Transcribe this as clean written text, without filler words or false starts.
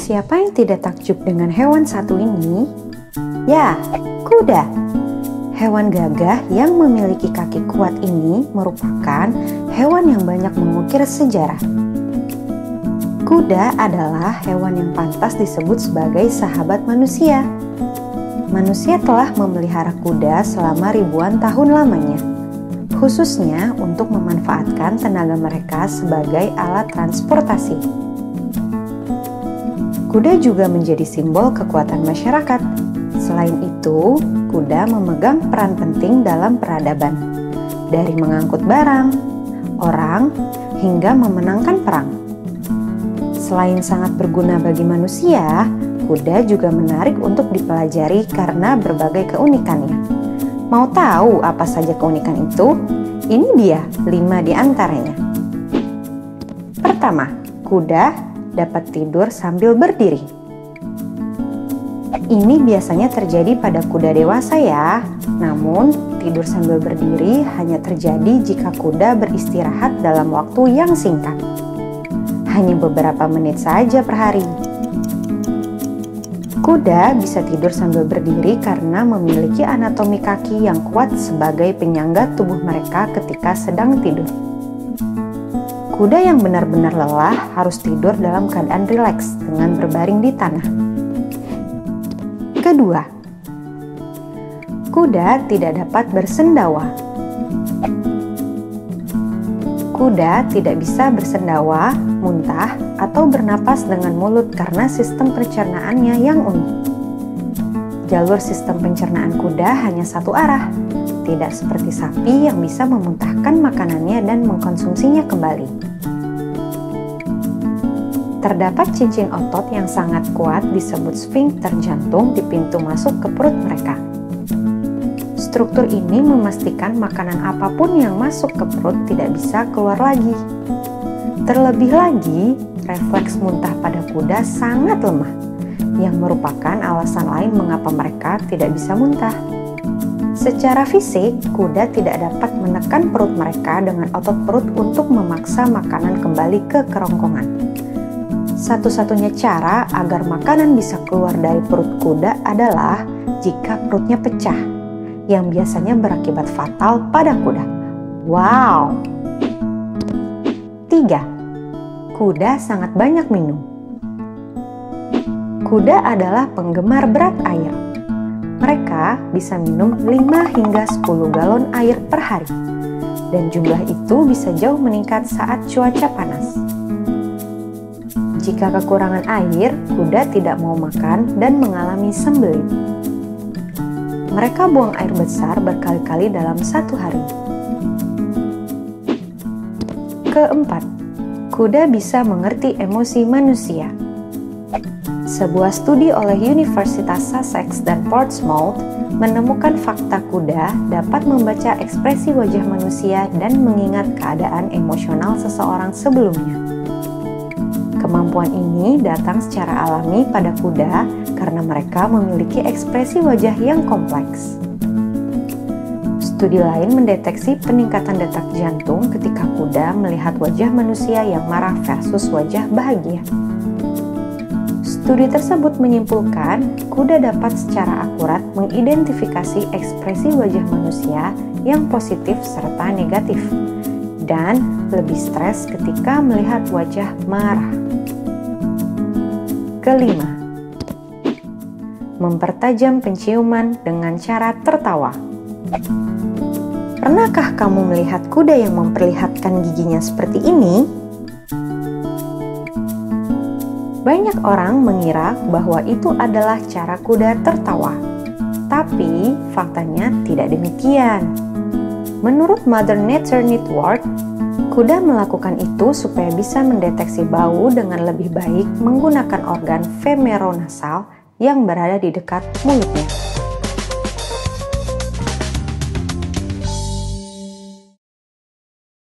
Siapa yang tidak takjub dengan hewan satu ini? Ya, kuda. Hewan gagah yang memiliki kaki kuat ini merupakan hewan yang banyak mengukir sejarah. Kuda adalah hewan yang pantas disebut sebagai sahabat manusia. Manusia telah memelihara kuda selama ribuan tahun lamanya, khususnya untuk memanfaatkan tenaga mereka sebagai alat transportasi. Kuda juga menjadi simbol kekuatan masyarakat. Selain itu, kuda memegang peran penting dalam peradaban, dari mengangkut barang, orang, hingga memenangkan perang. Selain sangat berguna bagi manusia, kuda juga menarik untuk dipelajari karena berbagai keunikannya. Mau tahu apa saja keunikan itu? Ini dia 5 di antaranya. Pertama, kuda dapat tidur sambil berdiri. Ini biasanya terjadi pada kuda dewasa ya. Namun, tidur sambil berdiri hanya terjadi jika kuda beristirahat dalam waktu yang singkat. Hanya beberapa menit saja per hari. Kuda bisa tidur sambil berdiri karena memiliki anatomi kaki yang kuat sebagai penyangga tubuh mereka ketika sedang tidur. Kuda yang benar-benar lelah harus tidur dalam keadaan rileks dengan berbaring di tanah. Kedua, kuda tidak dapat bersendawa. Kuda tidak bisa bersendawa, muntah, atau bernapas dengan mulut karena sistem pencernaannya yang unik. Jalur sistem pencernaan kuda hanya satu arah, tidak seperti sapi yang bisa memuntahkan makanannya dan mengkonsumsinya kembali. Terdapat cincin otot yang sangat kuat disebut sfinkter jantung di pintu masuk ke perut mereka. Struktur ini memastikan makanan apapun yang masuk ke perut tidak bisa keluar lagi. Terlebih lagi, refleks muntah pada kuda sangat lemah, yang merupakan alasan lain mengapa mereka tidak bisa muntah. Secara fisik, kuda tidak dapat menekan perut mereka dengan otot perut untuk memaksa makanan kembali ke kerongkongan. Satu-satunya cara agar makanan bisa keluar dari perut kuda adalah jika perutnya pecah, yang biasanya berakibat fatal pada kuda. Wow! 3. Kuda sangat banyak minum. Kuda adalah penggemar berat air. Mereka bisa minum 5 hingga 10 galon air per hari. Dan jumlah itu bisa jauh meningkat saat cuaca panas. Jika kekurangan air, kuda tidak mau makan dan mengalami sembelit. Mereka buang air besar berkali-kali dalam satu hari. Keempat, kuda bisa mengerti emosi manusia. Sebuah studi oleh Universitas Sussex dan Portsmouth menemukan fakta kuda dapat membaca ekspresi wajah manusia dan mengingat keadaan emosional seseorang sebelumnya. Kemampuan ini datang secara alami pada kuda karena mereka memiliki ekspresi wajah yang kompleks. Studi lain mendeteksi peningkatan detak jantung ketika kuda melihat wajah manusia yang marah versus wajah bahagia. Studi tersebut menyimpulkan kuda dapat secara akurat mengidentifikasi ekspresi wajah manusia yang positif serta negatif, dan lebih stres ketika melihat wajah marah. Kelima, mempertajam penciuman dengan cara tertawa. Pernahkah kamu melihat kuda yang memperlihatkan giginya seperti ini? Banyak orang mengira bahwa itu adalah cara kuda tertawa, tapi faktanya tidak demikian. Menurut Mother Nature Network, kuda melakukan itu supaya bisa mendeteksi bau dengan lebih baik menggunakan organ femoronasal yang berada di dekat mulutnya.